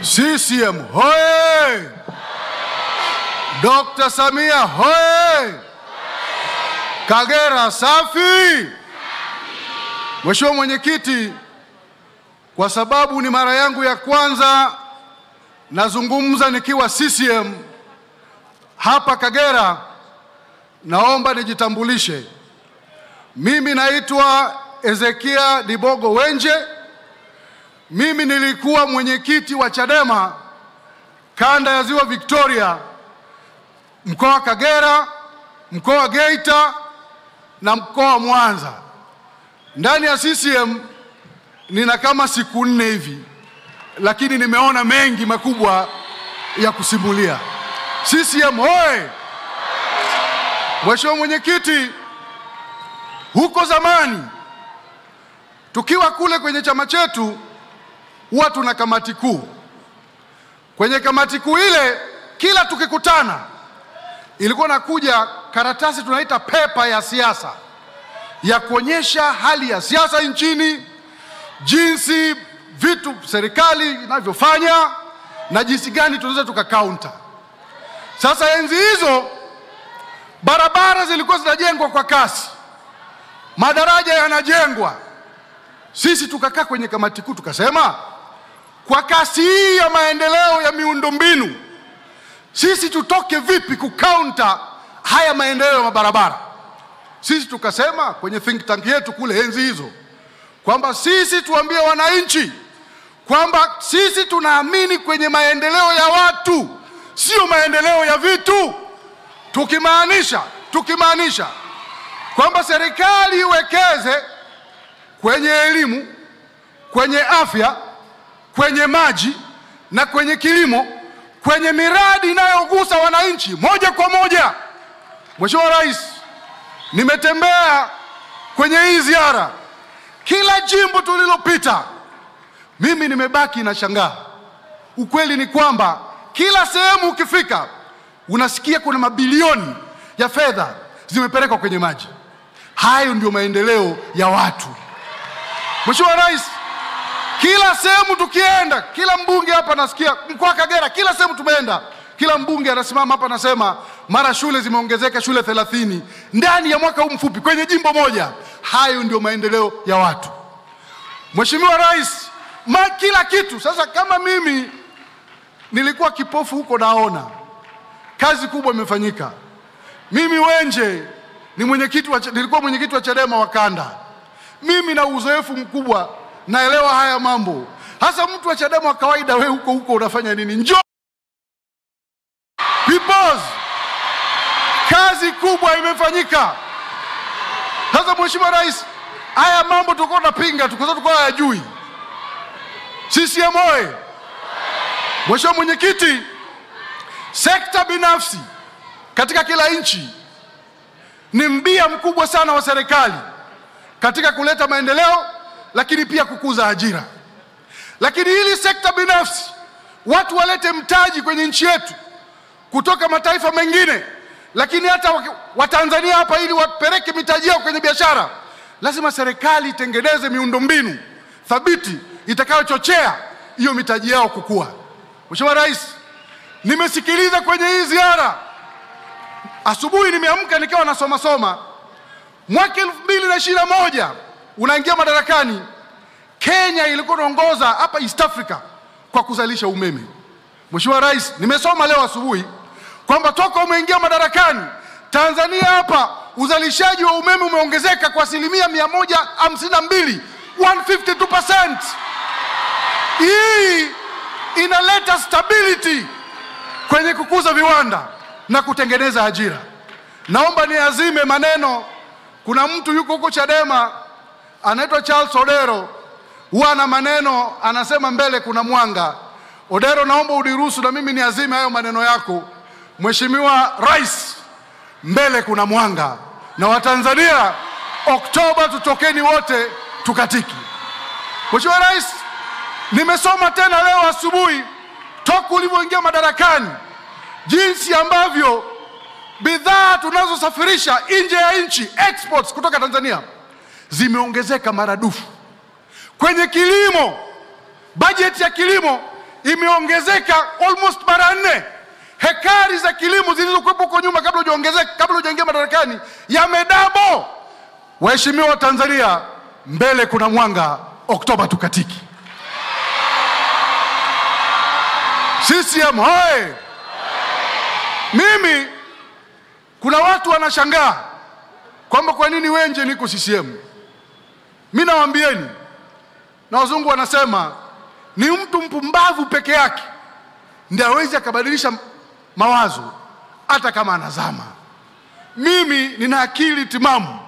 CCM hoye! Dr. Samia hoye! Kagera safi! Mheshimiwa Mwenyekiti, kwa sababu ni mara yangu ya kwanza nazungumza nikiwa CCM hapa Kagera, naomba nijitambulishe. Mimi naitwa Ezekia Dibogo Wenje. Mimi nilikuwa mwenyekiti wa Chadema kanda ya Ziwa Victoria, mkoa wa Kagera, mkoa wa Geita na mkoa wa Mwanza. Ndani ya CCM nina kama siku 4 hivi, lakini nimeona mengi makubwa ya kusimulia. CCM hoye! Mheshimiwa Mwenyekiti, huko zamani tukiwa kule kwenye chama chetu huwa tuna kamati kuu. Kwenye kamati kuu ile kila tukikutana ilikuwa nakuja karatasi tunaita pepa ya siasa ya kuonyesha hali ya siasa nchini, jinsi vitu serikali inavyofanya na jinsi gani tunaweza tukakaunta. Sasa enzi hizo barabara zilikuwa zinajengwa kwa kasi, madaraja yanajengwa. Sisi tukakaa kwenye kamati kuu tukasema, kwa kasi hii ya maendeleo ya miundombinu, sisi tutoke vipi kukaunta haya maendeleo ya mabarabara? Sisi tukasema kwenye think tank yetu kule enzi hizo kwamba sisi tuambie wananchi kwamba sisi tunaamini kwenye maendeleo ya watu, sio maendeleo ya vitu. Tukimaanisha kwamba serikali iwekeze kwenye elimu, kwenye afya, kwenye maji na kwenye kilimo, kwenye miradi inayogusa wananchi moja kwa moja. Mheshimiwa Rais, nimetembea kwenye hii ziara, kila jimbo tulilopita mimi nimebaki na shangaa. Ukweli ni kwamba kila sehemu ukifika unasikia kuna mabilioni ya fedha zimepelekwa kwenye maji. Hayo ndio maendeleo ya watu. Mheshimiwa Rais, kila sehemu tukienda, kila mbunge hapa nasikia, mkoa wa Kagera kila sehemu tumeenda, kila mbunge anasimama hapa anasema mara shule zimeongezeka shule 30 ndani ya mwaka huu mfupi kwenye jimbo moja. Hayo ndio maendeleo ya watu. Mheshimiwa Rais, kila kitu. Sasa kama mimi nilikuwa kipofu huko, naona kazi kubwa imefanyika. Mimi Wenje nilikuwa mwenyekiti wa Chadema wa kanda. Mimi na uzoefu mkubwa, naelewa haya mambo. Hasa mtu wa Chadema wa kawaida, wewe huko unafanya nini? Njoo peoples, kazi kubwa imefanyika. Sasa Mheshimiwa Rais, haya mambo tulikuwa tunapinga, tulikuwa hayajui. CCM oye! Mheshimiwa Mwenyekiti, sekta binafsi katika kila nchi ni mbia mkubwa sana wa serikali katika kuleta maendeleo, lakini pia kukuza ajira. Lakini ili sekta binafsi watu walete mtaji kwenye nchi yetu kutoka mataifa mengine, lakini hata Watanzania hapa, ili wapeleke mitaji yao kwenye biashara, lazima serikali itengeneze miundombinu thabiti itakayochochea hiyo mitaji yao kukua. Mheshimiwa Rais, nimesikiliza kwenye hii ziara, asubuhi nimeamka nikiwa nasoma mwaka 2021 unaingia madarakani, Kenya ilikuwa inaongoza hapa East Africa kwa kuzalisha umeme. Mheshimiwa Rais, nimesoma leo asubuhi kwamba toka umeingia madarakani Tanzania hapa uzalishaji wa umeme umeongezeka kwa 152%, 152%. Hii inaleta stability kwenye kukuza viwanda na kutengeneza ajira. Naomba niazime maneno. Kuna mtu yuko huko Chadema anaitwa Charles Odero, huwa na maneno anasema mbele kuna mwanga. Odero, naomba uniruhusu na mimi niazime hayo maneno yako. Mheshimiwa Rais, mbele kuna mwanga, na Watanzania Oktoba tutokeni wote tukatiki. Mheshimiwa Rais, nimesoma tena leo asubuhi toka ulivyoingia madarakani jinsi ambavyo bidhaa tunazosafirisha nje ya nchi, exports kutoka Tanzania, zimeongezeka maradufu. Kwenye kilimo Bajeti ya kilimo imeongezeka almost mara 4. Hekari za kilimo zilizokuwepo huko nyuma kabla hujaingia madarakani yamedabo. Waheshimiwa wa Tanzania, mbele kuna mwanga, Oktoba tukatiki. CCM hoye! Mimi kuna watu wanashangaa kwamba kwa nini Wenje niko CCM. Mimi nawaambieni, na wazungu wanasema ni mtu mpumbavu peke yake ndiye hawezi akabadilisha mawazo hata kama anazama. Mimi nina akili timamu,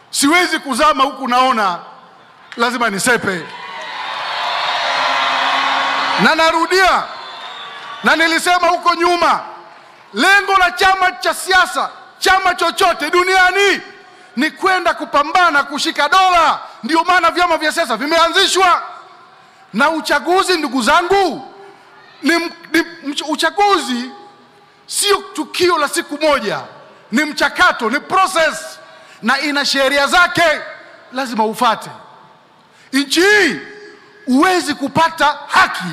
siwezi kuzama huku naona, lazima nisepe. Na narudia, na nilisema huko nyuma, lengo la chama cha siasa, chama chochote duniani, ni kwenda kupambana kushika dola. Ndio maana vyama vya siasa vimeanzishwa. Na uchaguzi, ndugu zangu, uchaguzi sio tukio la siku moja, ni mchakato, ni process, na ina sheria zake, lazima ufuate. Nchi hii huwezi kupata haki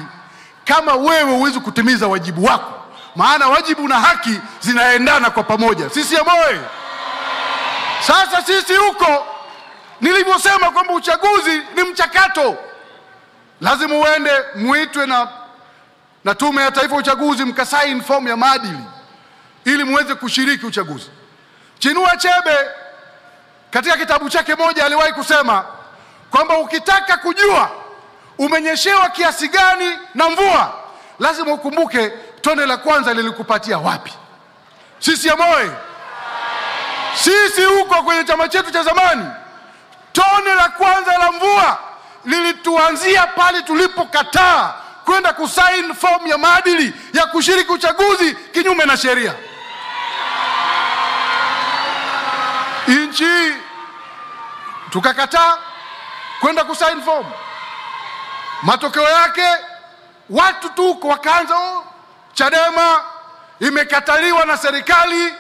kama wewe huwezi kutimiza wajibu wako, maana wajibu na haki zinaendana kwa pamoja. Sisi amoe. Sasa sisi huko, nilivyosema kwamba uchaguzi ni mchakato, lazima uende muitwe na Tume ya Taifa ya Uchaguzi, mkasaini fomu ya maadili ili muweze kushiriki uchaguzi. Chinua Achebe katika kitabu chake moja aliwahi kusema kwamba ukitaka kujua umenyeshewa kiasi gani na mvua, lazima ukumbuke tone la kwanza lilikupatia wapi. Sisi amoe. Sisi huko kwenye chama chetu cha zamani, tone la kwanza la mvua lilituanzia pale tulipokataa kwenda kusaini fomu ya maadili ya kushiriki uchaguzi kinyume na sheria. Nchi tukakataa kwenda kusaini fomu. Matokeo yake watu tu wakaanza, Chadema imekataliwa na serikali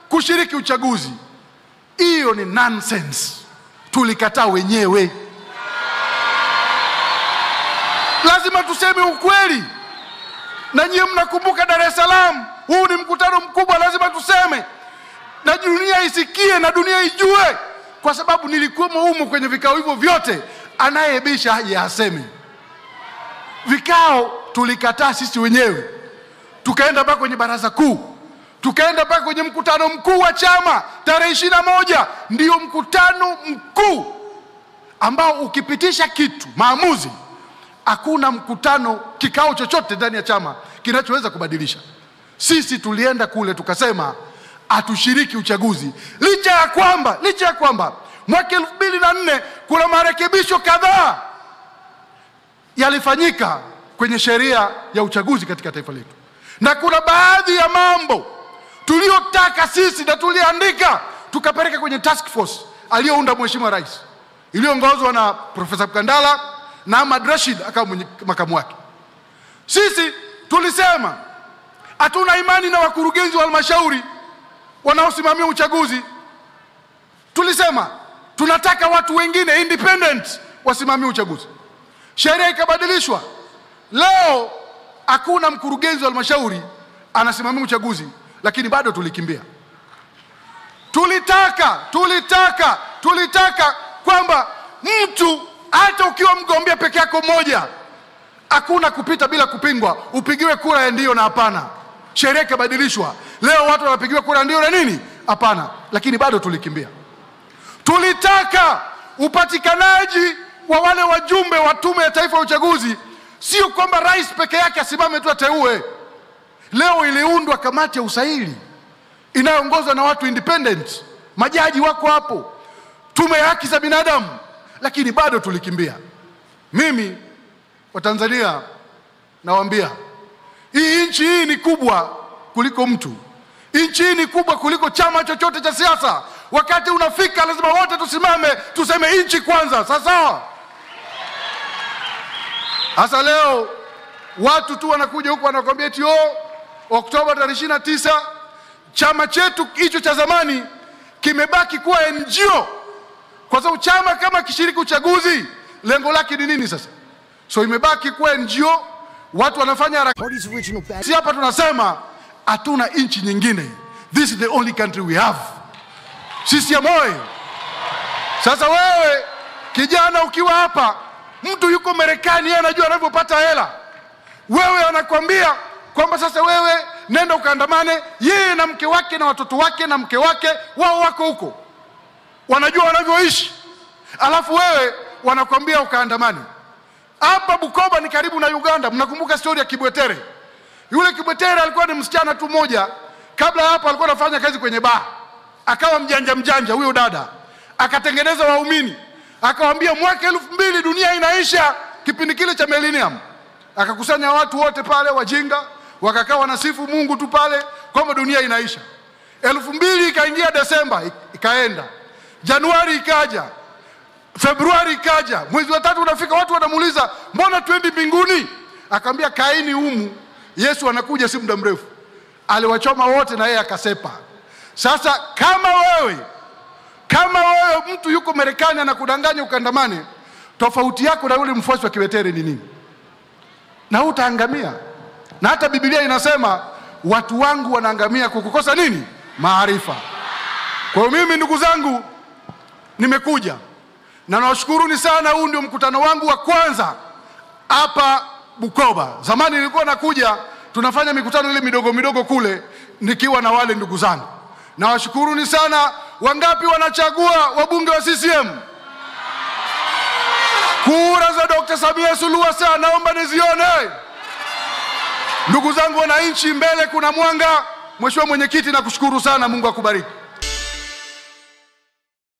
kushiriki uchaguzi. Hiyo ni nonsense. Tulikataa wenyewe. Lazima tuseme ukweli. Na nyinyi mnakumbuka Dar es Salaam, huu ni mkutano mkubwa, lazima tuseme na dunia isikie na dunia ijue, kwa sababu nilikuwa humo kwenye vikao hivyo vyote. Anayebisha haje aseme. Vikao tulikataa sisi wenyewe. Tukaenda mpaka kwenye baraza kuu, tukaenda mpaka kwenye mkutano mkuu wa chama tarehe 21. Ndio mkutano mkuu ambao ukipitisha kitu maamuzi, hakuna kikao chochote ndani ya chama kinachoweza kubadilisha. Sisi tulienda kule tukasema atushiriki uchaguzi, licha ya kwamba mwaka 2004 kuna marekebisho kadhaa yalifanyika kwenye sheria ya uchaguzi katika taifa letu, na kuna baadhi ya mambo tuliyotaka sisi na tuliandika tukapeleka kwenye task force aliyounda Mheshimiwa Rais, iliyoongozwa na Profesa Mkandala na Ahmad Rashid akawa makamu wake. Sisi tulisema hatuna imani na wakurugenzi wa halmashauri wanaosimamia uchaguzi. Tulisema tunataka watu wengine independent wasimamie uchaguzi. Sheria ikabadilishwa. Leo hakuna mkurugenzi wa halmashauri anasimamia uchaguzi, lakini bado tulikimbia. Tulitaka kwamba mtu hata ukiwa mgombea peke yako mmoja, hakuna kupita bila kupingwa, upigiwe kura ya ndio na hapana. Sheria ikabadilishwa. Leo watu wanapigiwa kura ndio na nini? Hapana. Lakini bado tulikimbia. Tulitaka upatikanaji wa wale wajumbe wa Tume ya Taifa ya Uchaguzi, sio kwamba rais peke yake asimame tu ateue. Leo iliundwa kamati ya usaili inayoongozwa na watu independent, majaji wako hapo, tume ya haki za binadamu, lakini bado tulikimbia. Mimi wa Tanzania nawaambia, hii nchi hii ni kubwa kuliko mtu. Nchi hii ni kubwa kuliko chama chochote cha siasa. Wakati unafika lazima wote tusimame tuseme nchi kwanza. Sasa leo watu tu wanakuja huko wanakuambia eti Oktoba 29 chama chetu hicho cha zamani kimebaki kuwa NGO. Kwa sababu chama kama kishiriki uchaguzi, lengo lake ni nini sasa? So imebaki kwa NGO, watu wanafanya si hapa tunasema hatuna nchi nyingine. This is the only country we have. Sisi ya moyo. Sasa wewe kijana ukiwa hapa, mtu yuko Marekani, yeye anajua anavyopata hela. Wewe anakuambia kwamba sasa wewe nenda ukaandamane, yeye na mke wake na watoto wake na mke wake wao wako huko. Wanajua wanavyoishi. Alafu wewe wanakuambia ukaandamane. Hapa Bukoba ni karibu na Uganda. Mnakumbuka story ya Kibwetere? Yule Kibwetere alikuwa ni msichana tu mmoja. Kabla hapo alikuwa anafanya kazi kwenye bar. Akawa mjanja huyo dada. Akatengeneza waumini. Akawaambia mwaka 2000 dunia inaisha, kipindi kile cha millennium. Akakusanya watu wote pale wajinga, wakakaa wanasifu Mungu tu pale kwamba dunia inaisha. 2000 ikaingia, Desemba ikaenda. Januari ikaja. Februari ikaja. Mwezi wa 3 unafika, watu wanamuuliza mbona twende mbinguni? Akamwambia kaini humu, Yesu anakuja si muda mrefu. Aliwachoma wote na yeye akasepa. Sasa kama wewe mtu yuko Marekani anakudanganya ukandamane, tofauti yako na yule mfuasi wa Kibwetere ni nini? Na utaangamia. Na hata Biblia inasema watu wangu wanaangamia kwa kukosa nini? Maarifa. Kwa mimi ndugu zangu nimekuja na nawashukuruni sana. Huu ndio mkutano wangu wa kwanza hapa Bukoba. Zamani nilikuwa nakuja tunafanya mikutano ile midogo kule nikiwa na wale ndugu zangu. Nawashukuruni sana. Wangapi wanachagua wabunge wa CCM? Kura za Dr. Samia Suluhu Hassan naomba nizione. Ndugu zangu wananchi, mbele kuna mwanga. Mheshimiwa Mwenyekiti, nakushukuru sana. Mungu akubariki.